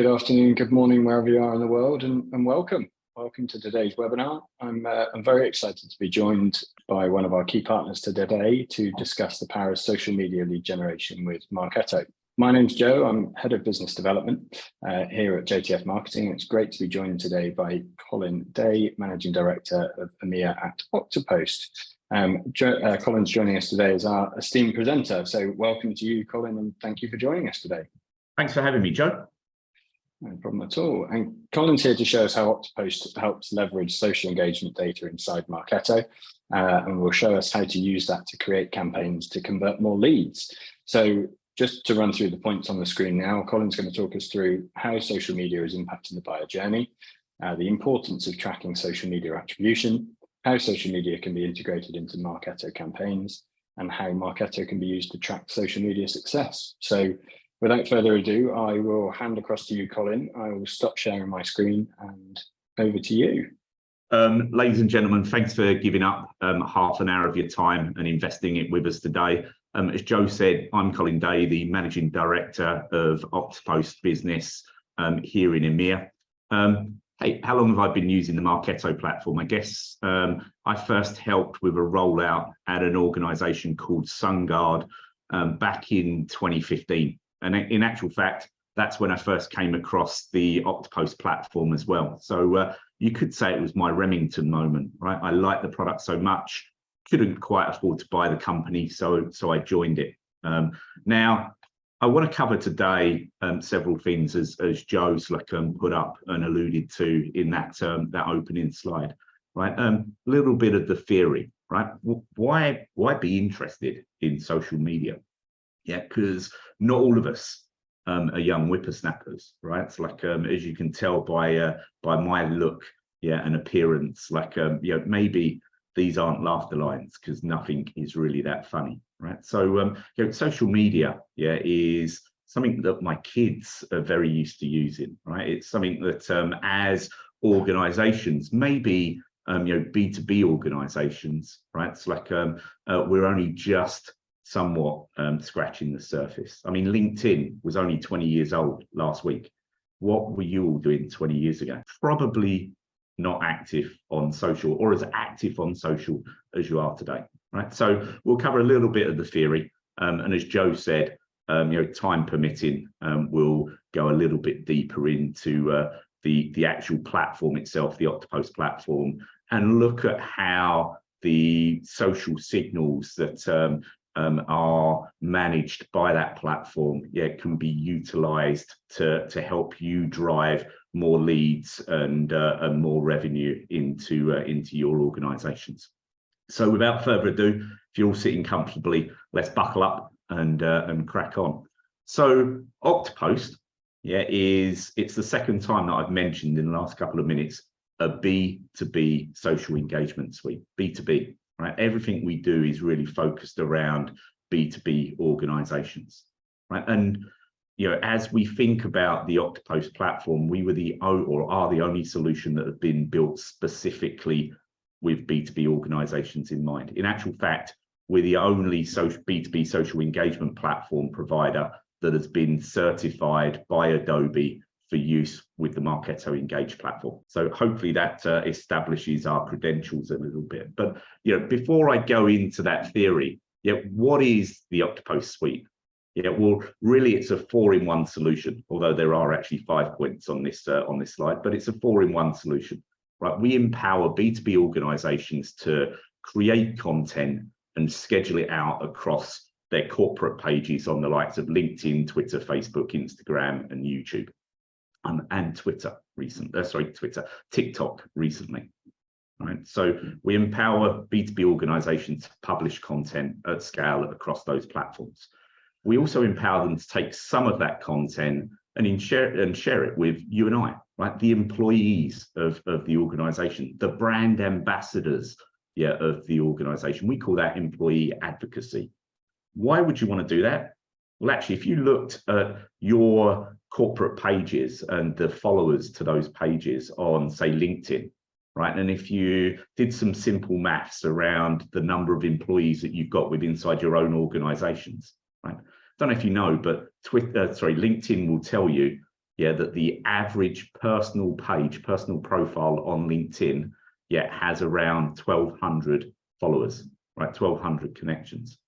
Good afternoon, good morning, wherever you are in the world, and welcome. Welcome to today's webinar. I'm very excited to be joined by one of our key partners today to discuss the power of social media lead generation with Marketo. My name's Joe. I'm Head of Business Development here at JTF Marketing. It's great to be joined today by Colin Day, Managing Director of EMEA at Oktopost. Colin's joining us today as our esteemed presenter. So welcome to you, Colin, and thank you for joining us today. Thanks for having me, Joe. No problem at all. And Colin's here to show us how Oktopost helps leverage social engagement data inside Marketo, and will show us how to use that to create campaigns to convert more leads. So just to run through the points on the screen now, Colin's going to talk us through how social media is impacting the buyer journey, the importance of tracking social media attribution, how social media can be integrated into Marketo campaigns, and how Marketo can be used to track social media success. So without further ado, I will hand across to you, Colin. I will stop sharing my screen and over to you. Ladies and gentlemen, thanks for giving up half an hour of your time and investing it with us today. As Joe said, I'm Colin Day, the Managing Director of Oktopost Business here in EMEA. Hey, how long have I been using the Marketo platform? I guess I first helped with a rollout at an organisation called SunGuard back in 2015. And in actual fact, that's when I first came across the Oktopost platform as well. So you could say it was my Remington moment, right? I liked the product so much, couldn't quite afford to buy the company, so I joined it. Now, I want to cover today several things as Joe's put up and alluded to in that opening slide, right? A little bit of the theory, right? Why be interested in social media? Yeah, because not all of us are young whippersnappers, right? It's like, as you can tell by my look, yeah, and appearance, like, you know, maybe these aren't laughter lines because nothing is really that funny, right? So, you know, social media, yeah, is something that my kids are very used to using, right? It's something that as organizations, maybe, you know, B2B organizations, right? It's like we're only just somewhat scratching the surface. I mean, LinkedIn was only 20 years old last week. What were you all doing 20 years ago? Probably not active on social, or as active on social as you are today, right? So we'll cover a little bit of the theory, and as Joe said, you know, time permitting, we'll go a little bit deeper into the actual platform itself, the Oktopost platform, and look at how the social signals that are managed by that platform, yeah, can be utilized to help you drive more leads and more revenue into your organizations. So without further ado, if you're all sitting comfortably, let's buckle up and crack on. So Oktopost, yeah, it's the second time that I've mentioned in the last couple of minutes a B2B social engagement suite, B2B. Right, everything we do is really focused around B2B organizations, right? And you know, as we think about the Oktopost platform, we were are the only solution that have been built specifically with B2B organizations in mind. In actual fact, we're the only B2B social engagement platform provider that has been certified by Adobe for use with the Marketo Engage platform. So hopefully that establishes our credentials a little bit. But you know, before I go into that theory, yeah, what is the Oktopost suite? Yeah, well, really it's a 4-in-1 solution, although there are actually 5 points on this slide, but it's a 4-in-1 solution, right? We empower B2B organizations to create content and schedule it out across their corporate pages on the likes of LinkedIn, Twitter, Facebook, Instagram, and YouTube. And TikTok recently, right? So we empower B2B organizations to publish content at scale across those platforms. We also empower them to take some of that content and share it with you and I, right? The employees of the organization, the brand ambassadors, yeah, of the organization. We call that employee advocacy. Why would you want to do that? Well, actually, if you looked at your corporate pages and the followers to those pages on, say, LinkedIn, right? And if you did some simple maths around the number of employees that you've got inside your own organizations, right? Don't know if you know, but LinkedIn will tell you that the average personal profile on LinkedIn, has around 1,200 followers, right? 1,200 connections.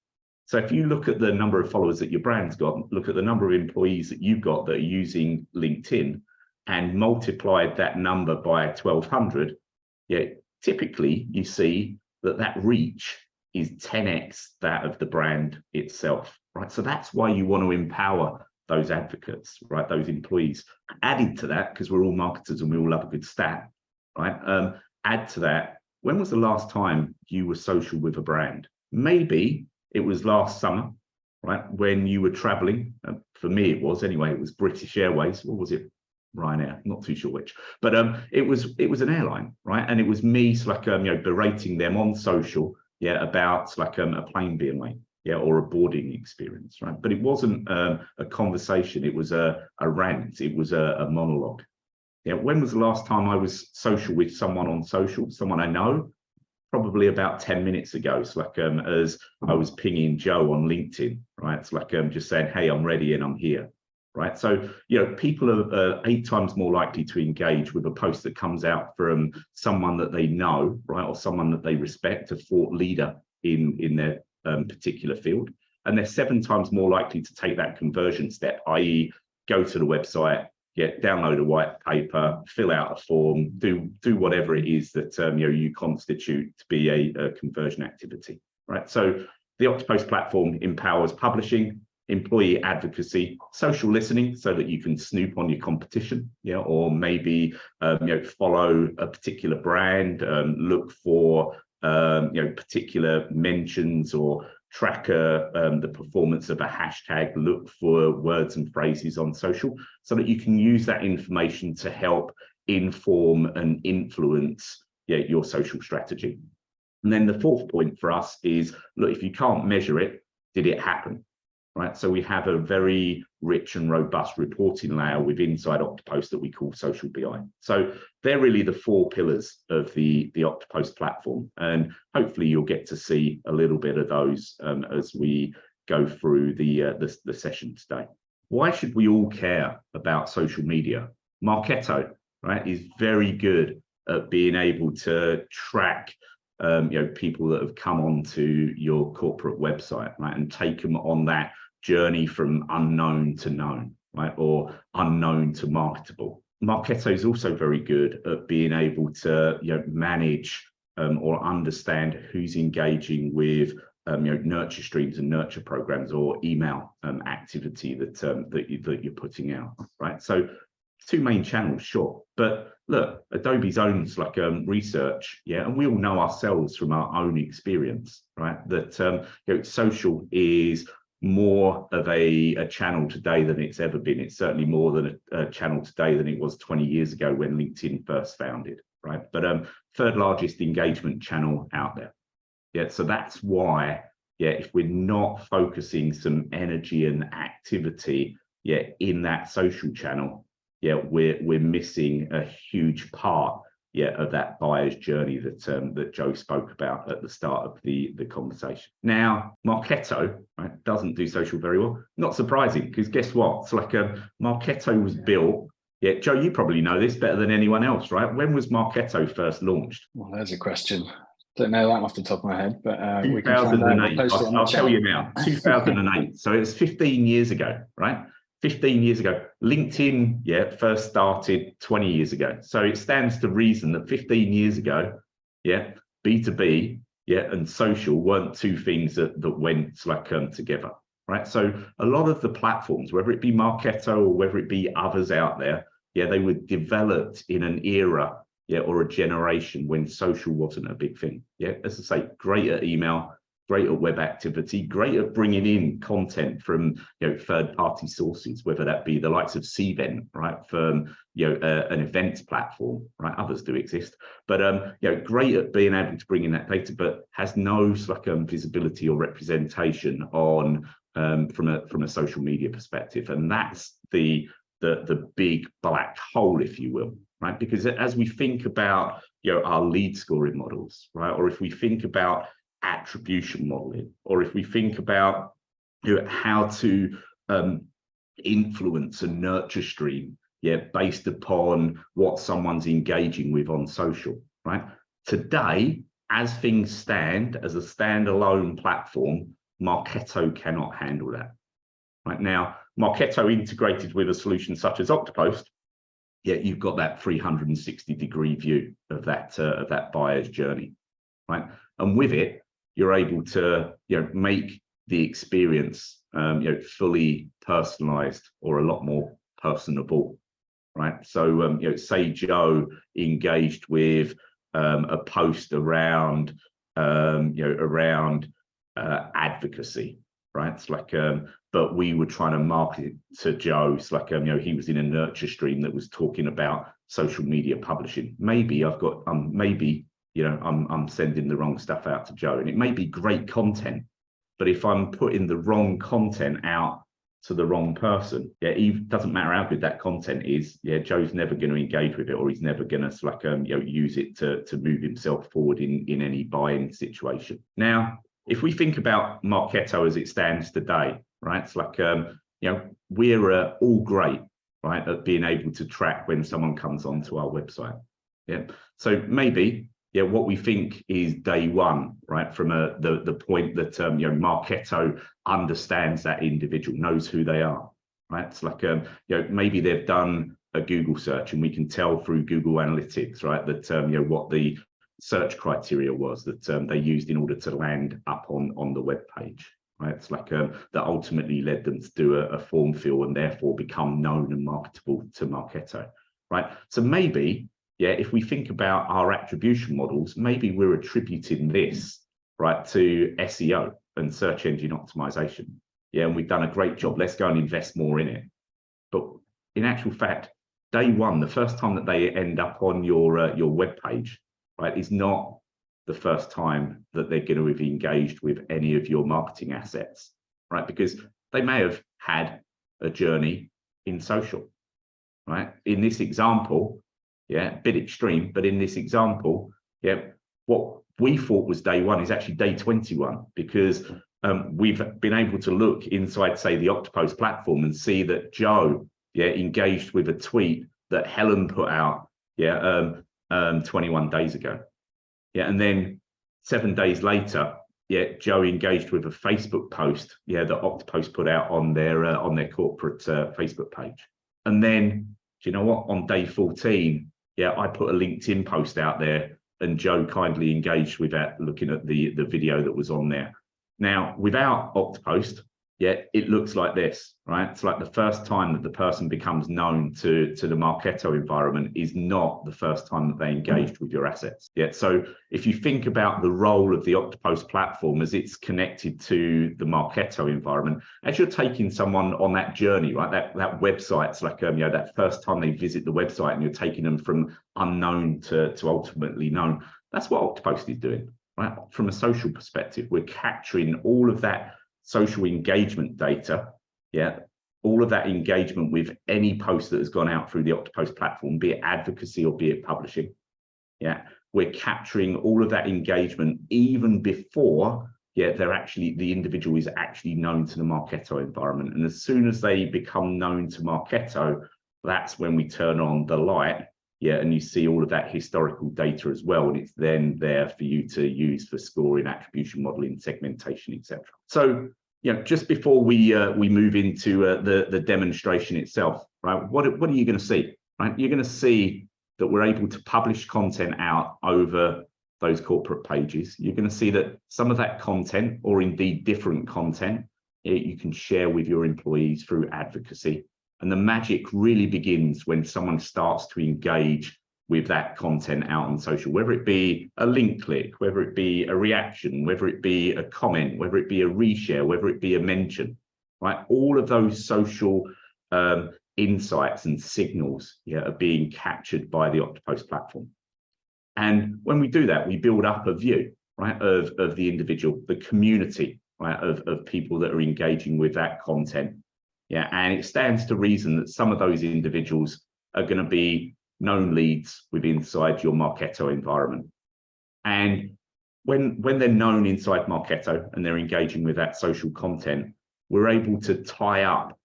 So if you look at the number of followers that your brand's got, look at the number of employees that you've got that are using LinkedIn, and multiplied that number by 1,200, typically you see that reach is 10x that of the brand itself, right? So that's why you want to empower those advocates, right? Those employees. Added to that, because we're all marketers and we all love a good stat, right? Add to that, when was the last time you were social with a brand? Maybe it was last summer, right? When you were traveling. For me, it was anyway. It was British Airways. What was it? Ryanair, not too sure which, but it was an airline, right? And it was me berating them on social, about a plane being late, or a boarding experience, right? But it wasn't a conversation. It was a rant. It was a monologue. When was the last time I was social with someone on social, someone I know? Probably about 10 minutes ago. It's as I was pinging Joe on LinkedIn, right? It's just saying, hey, I'm ready and I'm here, right? So, people are 8 times more likely to engage with a post that comes out from someone that they know, right? Or someone that they respect, a thought leader in their particular field. And they're 7 times more likely to take that conversion step, i.e. go to the website, download a white paper, fill out a form, do whatever it is that you constitute to be a conversion activity, right? So the Oktopost platform empowers publishing, employee advocacy, social listening, so that you can snoop on your competition, or maybe follow a particular brand, look for particular mentions, or track the performance of a hashtag, look for words and phrases on social, so that you can use that information to help inform and influence your social strategy. And then the fourth point for us is, look, if you can't measure it, did it happen? Right, so we have a very rich and robust reporting layer within inside Oktopost that we call Social BI. So they're really the 4 pillars of the Oktopost platform, and hopefully you'll get to see a little bit of those as we go through the session today. Why should we all care about social media? Marketo, right, is very good at being able to track people that have come onto your corporate website, right, and take them on that journey from unknown to known, right, or unknown to marketable. Marketo is also very good at being able to manage or understand who's engaging with nurture streams and nurture programs, or email activity that you're putting out, right? So 2 main channels, sure, but look, Adobe's owns research, and we all know ourselves from our own experience, right, that social is more of a channel today than it's ever been. It's certainly more than a channel today than it was 20 years ago when LinkedIn first founded, right? But 3rd largest engagement channel out there. So that's why, if we're not focusing some energy and activity, in that social channel, we're missing a huge part, of that buyer's journey that Joe spoke about at the start of the conversation. Now, Marketo, right, doesn't do social very well. Not surprising, because guess what? It's Marketo was built. Joe, you probably know this better than anyone else, right? When was Marketo first launched? Well, there's a question. Don't know that off the top of my head, but 2008. I'll tell you now. 2008. So it was 15 years ago, right? 15 years ago. LinkedIn, first started 20 years ago. So it stands to reason that 15 years ago, B2B, and social weren't 2 things that went together, right? So a lot of the platforms, whether it be Marketo or whether it be others out there, they were developed in an era, or a generation when social wasn't a big thing. As I say, great at email, great at web activity, great at bringing in content from 3rd-party sources, whether that be the likes of Cvent, right, from an events platform, right? Others do exist, but great at being able to bring in that data, but has no visibility or representation on from a social media perspective, and that's the big black hole, if you will, right? Because as we think about our lead scoring models, right, or if we think about attribution modeling, or if we think about how to influence a nurture stream yeah, based upon what someone's engaging with on social, right? Today, as things stand, as a standalone platform, Marketo cannot handle that. Right now, Marketo integrated with a solution such as Oktopost, yeah, you've got that 360-degree view of that buyer's journey, right? And with it, you're able to, you know, make the experience, you know, fully personalized or a lot more personable, right? So, you know, say Joe engaged with a post around, you know, around advocacy, right? It's like, but we were trying to market it to Joe. It's like, you know, he was in a nurture stream that was talking about social media publishing. Maybe I've got, maybe, you know, I'm sending the wrong stuff out to Joe, and it may be great content, but if I'm putting the wrong content out to the wrong person, yeah, it doesn't matter how good that content is, yeah, Joe's never going to engage with it, or he's never going to, like, you know, use it to move himself forward in any buying situation. Now, if we think about Marketo as it stands today, right, it's like, you know, we're all great, right, at being able to track when someone comes onto our website. Yeah, so maybe, yeah, what we think is day one, right, from the point that, you know, Marketo understands that individual, knows who they are, right? It's like, you know, maybe they've done a Google search and we can tell through Google Analytics, right, that, you know, what the search criteria was that they used in order to land up on the web page, right? It's like, that ultimately led them to do a form fill and therefore become known and marketable to Marketo, right? So maybe, yeah, if we think about our attribution models, maybe we're attributing this, right, to SEO and search engine optimization. Yeah, and we've done a great job. Let's go and invest more in it. But in actual fact, day one, the first time that they end up on your web page, right, is not the first time that they're going to have engaged with any of your marketing assets, right? Because they may have had a journey in social, right? In this example, yeah, a bit extreme, but in this example, yeah, what we thought was day one is actually day 21, because we've been able to look inside, say, the Oktopost platform and see that Joe, yeah, engaged with a tweet that Helen put out, yeah, 21 days ago. Yeah, and then 7 days later, yeah, Joe engaged with a Facebook post, yeah, that Oktopost put out on their corporate Facebook page. And then, do you know what? On day 14, yeah, I put a LinkedIn post out there, and Joe kindly engaged with that, looking at the video that was on there. Now, without Oktopost, yeah, it looks like this, right? It's like the first time that the person becomes known to the Marketo environment is not the first time that they engaged with your assets. Yeah, so if you think about the role of the Oktopost platform as it's connected to the Marketo environment, as you're taking someone on that journey, right? That website's like, you know, that first time they visit the website and you're taking them from unknown to ultimately known. That's what Oktopost is doing, right? From a social perspective, we're capturing all of that social engagement data, yeah, all of that engagement with any post that has gone out through the Oktopost platform, be it advocacy or be it publishing. Yeah, we're capturing all of that engagement even before, yeah, the individual is actually known to the Marketo environment. And as soon as they become known to Marketo, that's when we turn on the light, yeah, and you see all of that historical data as well, and it's then there for you to use for scoring, attribution modeling, segmentation, etc. So, you know, just before we move into the demonstration itself, right? What are you going to see? Right, you're going to see that we're able to publish content out over those corporate pages. You're going to see that some of that content, or indeed different content, you can share with your employees through advocacy. And the magic really begins when someone starts to engage with that content out on social, whether it be a link click, whether it be a reaction, whether it be a comment, whether it be a reshare, whether it be a mention, right? All of those social insights and signals, yeah, are being captured by the Oktopost platform. And when we do that, we build up a view, right, of the individual, the community, right, of people that are engaging with that content. Yeah, and it stands to reason that some of those individuals are going to be known leads within inside your Marketo environment. And when they're known inside Marketo and they're engaging with that social content, we're able to tie up,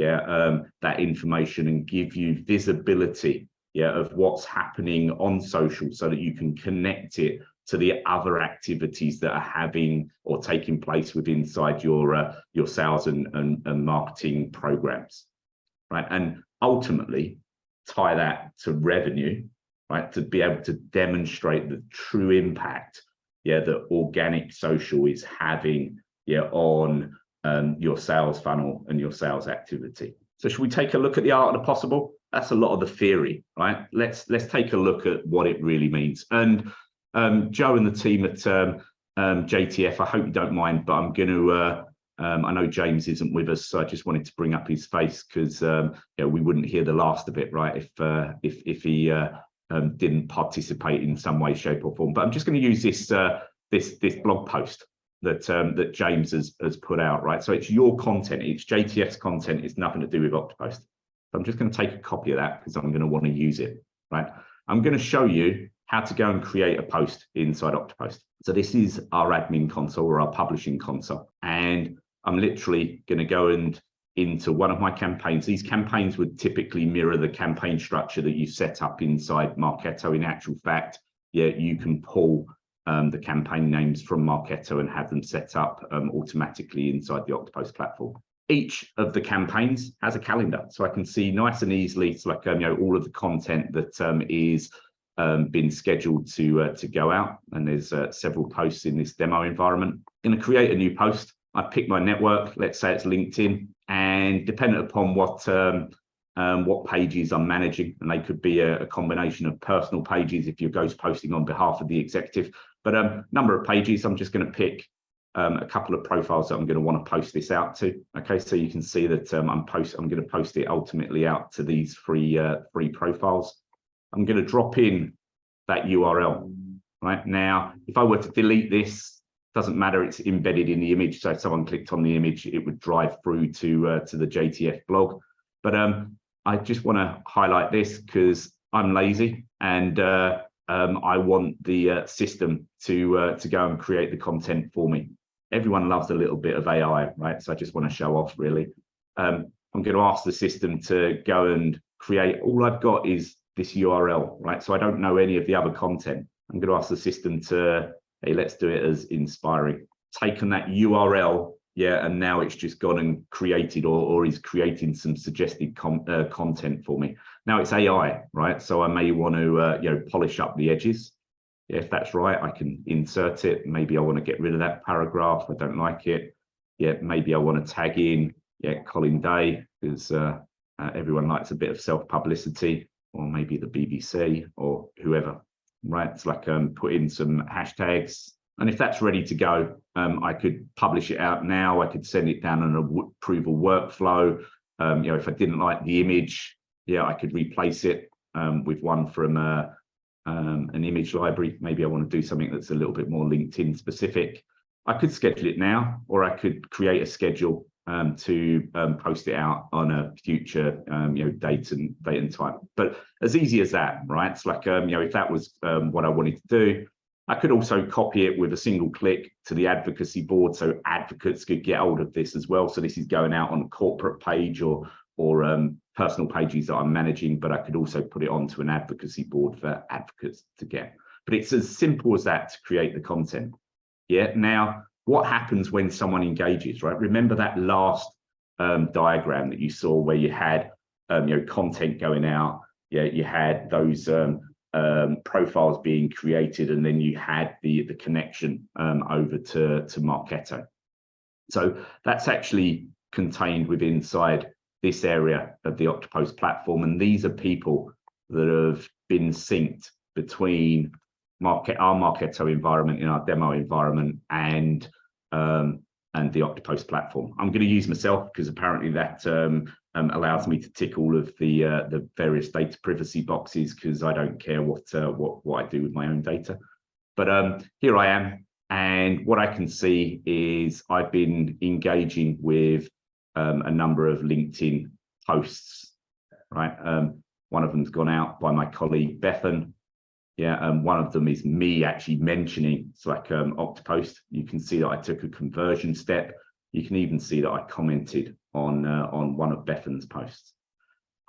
that information and give you visibility, of what's happening on social, so that you can connect it to the other activities that are having or taking place within inside your sales and marketing programs, right? And ultimately tie that to revenue, right? To be able to demonstrate the true impact, that organic social is having, on your sales funnel and your sales activity. So should we take a look at the art of the possible? That's a lot of the theory, right? Let's take a look at what it really means. And Joe and the team at JTF, I hope you don't mind, but I'm going to, I know James isn't with us, so I just wanted to bring up his face because we wouldn't hear the last of it, right? If he didn't participate in some way, shape, or form. But I'm just going to use this this blog post that James has put out, right? So it's your content, it's JTF's content, it's nothing to do with Oktopost. So I'm just going to take a copy of that because I'm going to want to use it, right? I'm going to show you how to go and create a post inside Oktopost. So this is our admin console or our publishing console. And I'm literally going to go into one of my campaigns. These campaigns would typically mirror the campaign structure that you set up inside Marketo. In actual fact, you can pull the campaign names from Marketo and have them set up automatically inside the Oktopost platform. Each of the campaigns has a calendar, so I can see nice and easily, it's like all of the content that is been scheduled to go out, and there's several posts in this demo environment. I'm going to create a new post. I pick my network, let's say it's LinkedIn, and dependent upon what pages I'm managing, and they could be a combination of personal pages if you're ghost posting on behalf of the executive, but number of pages, I'm just going to pick a couple of profiles that I'm going to want to post this out to. Okay, so you can see that I'm going to post it ultimately out to these three profiles. I'm going to drop in that URL. Right now, if I were to delete this, doesn't matter, it's embedded in the image. So if someone clicked on the image, it would drive through to the JTF blog. But I just want to highlight this because I'm lazy and I want the system to go and create the content for me. Everyone loves a little bit of AI, right? So I just want to show off, really. I'm going to ask the system to go and create. All I've got is this URL, right? So I don't know any of the other content. I'm going to ask the system to, hey, let's do it as inspiring. Taken that URL, and now it's just gone and created or is creating some suggested content for me. Now it's AI, right? So I may want to, polish up the edges. If that's right, I can insert it. Maybe I want to get rid of that paragraph. I don't like it. Maybe I want to tag in, Colin Day, because everyone likes a bit of self-publicity, or maybe the BBC or whoever, right? It's like put in some hashtags. And if that's ready to go, I could publish it out now. I could send it down an approval workflow. If I didn't like the image, I could replace it with one from an image library. Maybe I want to do something that's a little bit more LinkedIn specific. I could schedule it now, or I could create a schedule to post it out on a future date and time. But as easy as that, right? It's like if that was what I wanted to do, I could also copy it with a single click to the advocacy board, so advocates could get hold of this as well. So this is going out on a corporate page or personal pages that I'm managing, but I could also put it onto an advocacy board for advocates to get. But it's as simple as that to create the content. Now, what happens when someone engages, right? Remember that last diagram that you saw where you had content going out, you had those profiles being created, and then you had the connection over to Marketo. So that's actually contained within inside this area of the Oktopost platform, and these are people that have been synced between our Marketo environment in our demo environment and the Oktopost platform. I'm going to use myself because apparently that allows me to tick all of the various data privacy boxes, because I don't care what I do with my own data. But here I am, and what I can see is I've been engaging with a number of LinkedIn posts, right? One of them's gone out by my colleague Bethan. One of them is me actually mentioning, it's like Oktopost. You can see that I took a conversion step. You can even see that I commented on one of Bethan's posts.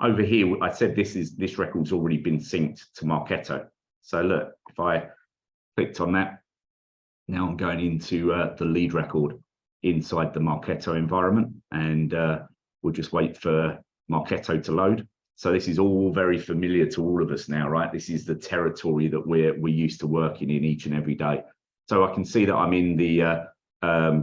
Over here, I said this record's already been synced to Marketo. So look, if I clicked on that, now I'm going into the lead record inside the Marketo environment, and we'll just wait for Marketo to load. So this is all very familiar to all of us now, right? This is the territory that we're used to working in each and every day. So I can see that I'm in the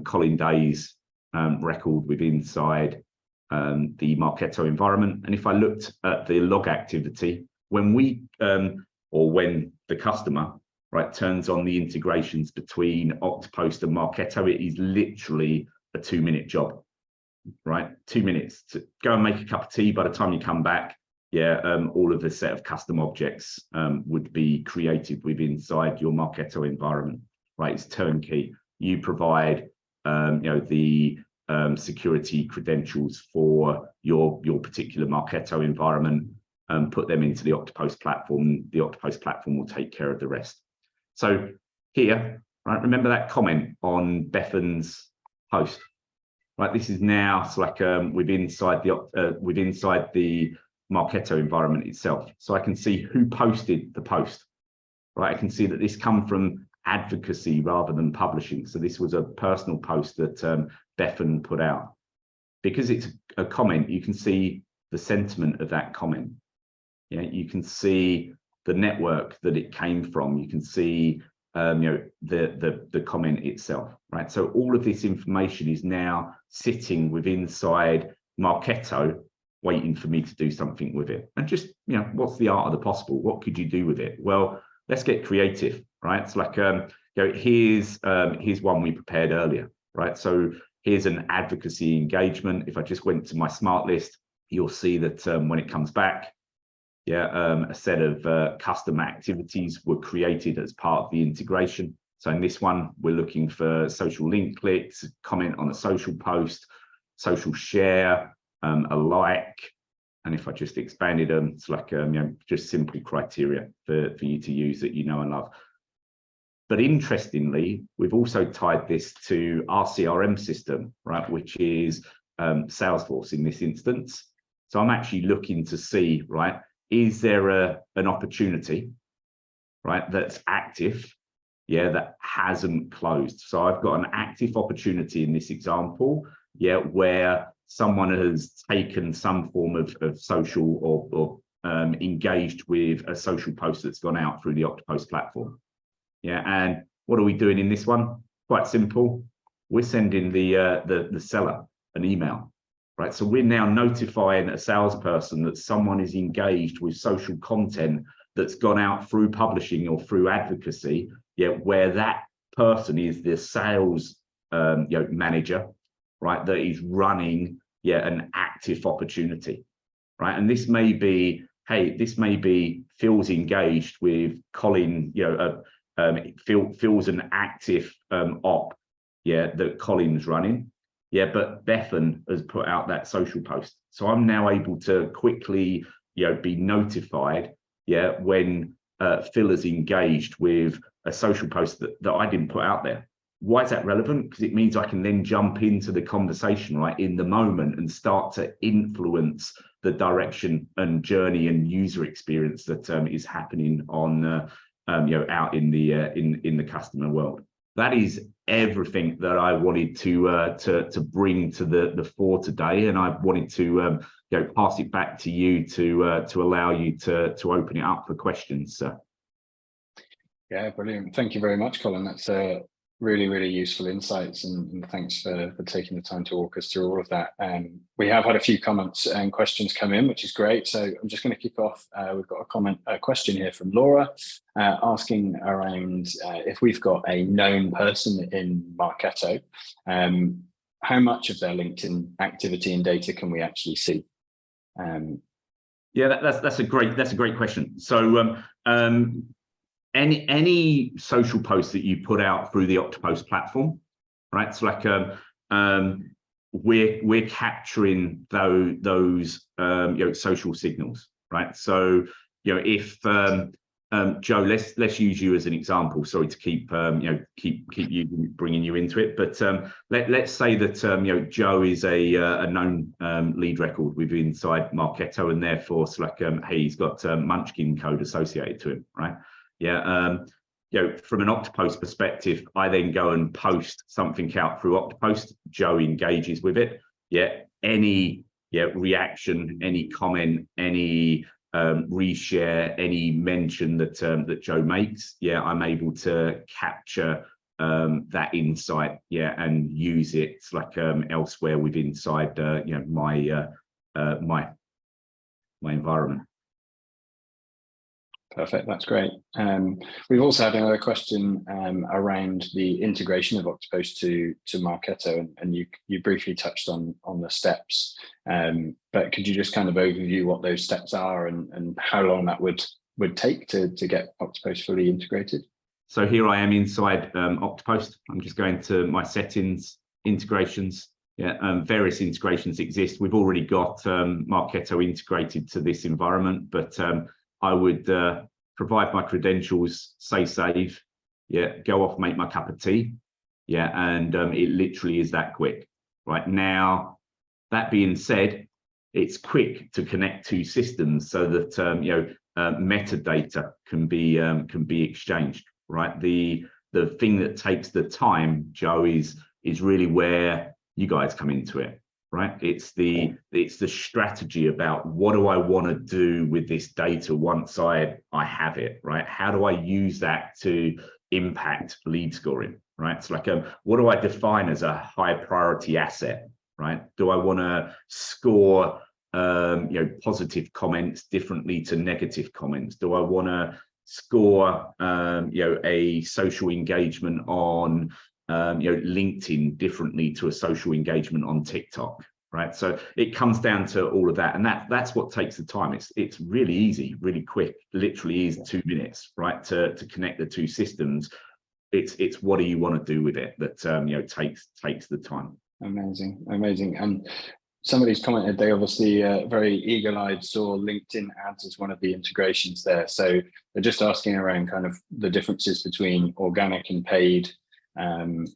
Colin Day's record with inside the Marketo environment. And if I looked at the log activity, when we or when the customer, right, turns on the integrations between Oktopost and Marketo, it is literally a 2-minute job, right? 2 minutes to go and make a cup of tea. By the time you come back, all of the set of custom objects would be created within inside your Marketo environment, right? It's turnkey. You provide, the security credentials for your particular Marketo environment, put them into the Oktopost platform. The Oktopost platform will take care of the rest. So here, right, remember that comment on Bethan's post, right? This is now like within inside the Marketo environment itself. So I can see who posted the post, right? I can see that this come from advocacy rather than publishing. So this was a personal post that Bethan put out. Because it's a comment, you can see the sentiment of that comment. Yeah, you can see the network that it came from. You can see the comment itself, right? So all of this information is now sitting within inside Marketo, waiting for me to do something with it. And just, what's the art of the possible? What could you do with it? Well, let's get creative, right? It's like, here's one we prepared earlier, right? So here's an advocacy engagement. If I just went to my smart list, you'll see that when it comes back, a set of custom activities were created as part of the integration. So in this one, we're looking for social link clicks, comment on a social post, social share, a like. And if I just expanded them, it's like just simple criteria for you to use that you know and love. But interestingly, we've also tied this to our CRM system, right, which is Salesforce in this instance. So I'm actually looking to see, right, is there an opportunity, right, that's active, that hasn't closed? So I've got an active opportunity in this example, where someone has taken some form of social or engaged with a social post that's gone out through the Oktopost platform. And what are we doing in this one? Quite simple. We're sending the seller an email. Right, so we're now notifying a salesperson that someone is engaged with social content that's gone out through publishing or through advocacy, where that person is the sales manager, right, that is running an active opportunity, right? And this may be, hey, this may be Phil's engaged with Colin, Phil's an active op, that Colin's running. But Bethan has put out that social post. So I'm now able to quickly, be notified, when Phil is engaged with a social post that I didn't put out there. Why is that relevant? Because it means I can then jump into the conversation, right, in the moment and start to influence the direction and journey and user experience that is happening on, out in the customer world. That is everything that I wanted to bring to the fore today, and I wanted to pass it back to you to allow you to open it up for questions, sir. Yeah, brilliant. Thank you very much, Colin. That's really, really useful insights, and thanks for taking the time to walk us through all of that. We have had a few comments and questions come in, which is great. So I'm just going to kick off. We've got a question here from Laura asking around if we've got a known person in Marketo, how much of their LinkedIn activity and data can we actually see? That's a great question. So any social post that you put out through the Oktopost platform, right? So like we're capturing those social signals, right? So if Joe, let's use you as an example. Sorry to keep keep bringing you into it, but let's say that Joe is a known lead record within inside Marketo, and therefore it's like hey, he's got Munchkin code associated to him, right? Yeah. From an Oktopost perspective, I then go and post something out through Oktopost. Joe engages with it. Yeah. Any reaction, any comment, any reshare, any mention that that Joe makes, I'm able to capture that insight, and use it like elsewhere within inside my environment. Perfect, that's great. We've also had another question around the integration of Oktopost to Marketo, and you briefly touched on the steps, but could you just kind of overview what those steps are and how long that would take to get Oktopost fully integrated? So here I am inside Oktopost. I'm just going to my settings, integrations. Various integrations exist. We've already got Marketo integrated to this environment, but I would provide my credentials, say save, go off, make my cup of tea, and it literally is that quick. Right now, that being said, it's quick to connect two systems so that metadata can be exchanged. Right, the thing that takes the time, Joe, is really where you guys come into it. Right, it's the strategy about what do I want to do with this data once I have it. Right, how do I use that to impact lead scoring? Right, it's like what do I define as a high priority asset? Right, do I want to score positive comments differently to negative comments? Do I want to score a social engagement on LinkedIn differently to a social engagement on TikTok, right? So it comes down to all of that, and that's what takes the time. It's really easy, really quick. Literally is 2 minutes, right, to connect the two systems. It's what do you want to do with it that takes the time. Amazing. And somebody's commented they obviously very eagle-eyed saw LinkedIn ads as one of the integrations there. So they're just asking around kind of the differences between organic and paid, and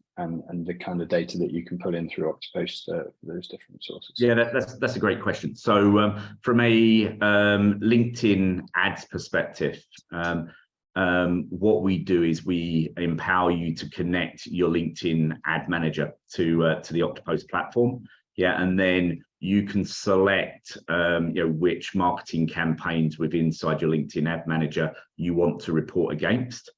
the kind of data that you can pull in through Oktopost for those different sources. Yeah, that's a great question. So from a LinkedIn ads perspective, what we do is we empower you to connect your LinkedIn ad manager to the Oktopost platform. And then you can select which marketing campaigns within inside your LinkedIn ad manager you want to report against.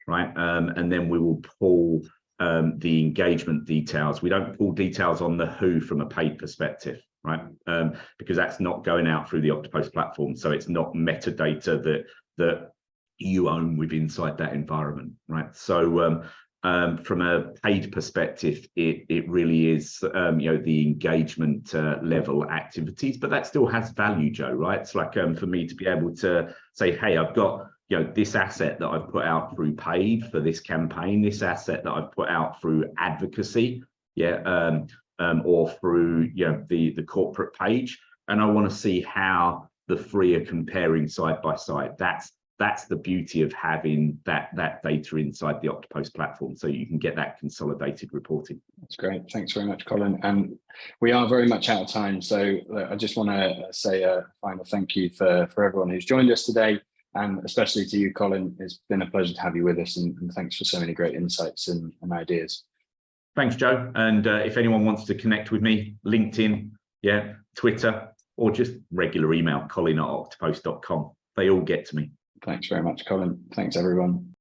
Right, and then we will pull the engagement details. We don't pull details on the who from a paid perspective, right? Because that's not going out through the Oktopost platform, so it's not metadata that you own within inside that environment, right? So from a paid perspective, it really is the engagement level activities, but that still has value, Joe, right? It's like for me to be able to say, hey, I've got this asset that I've put out through paid for this campaign, this asset that I've put out through advocacy, or through the corporate page, and I want to see how the three are comparing side by side. That's the beauty of having that data inside the Oktopost platform, so you can get that consolidated reporting. That's great. Thanks very much, Colin. And we are very much out of time, so I just want to say a final thank you for everyone who's joined us today. And especially to you, Colin. It's been a pleasure to have you with us, and thanks for so many great insights and ideas. Thanks, Joe. And if anyone wants to connect with me, LinkedIn, Twitter, or just regular email, colin@oktopost.com. They all get to me. Thanks very much, Colin. Thanks, everyone.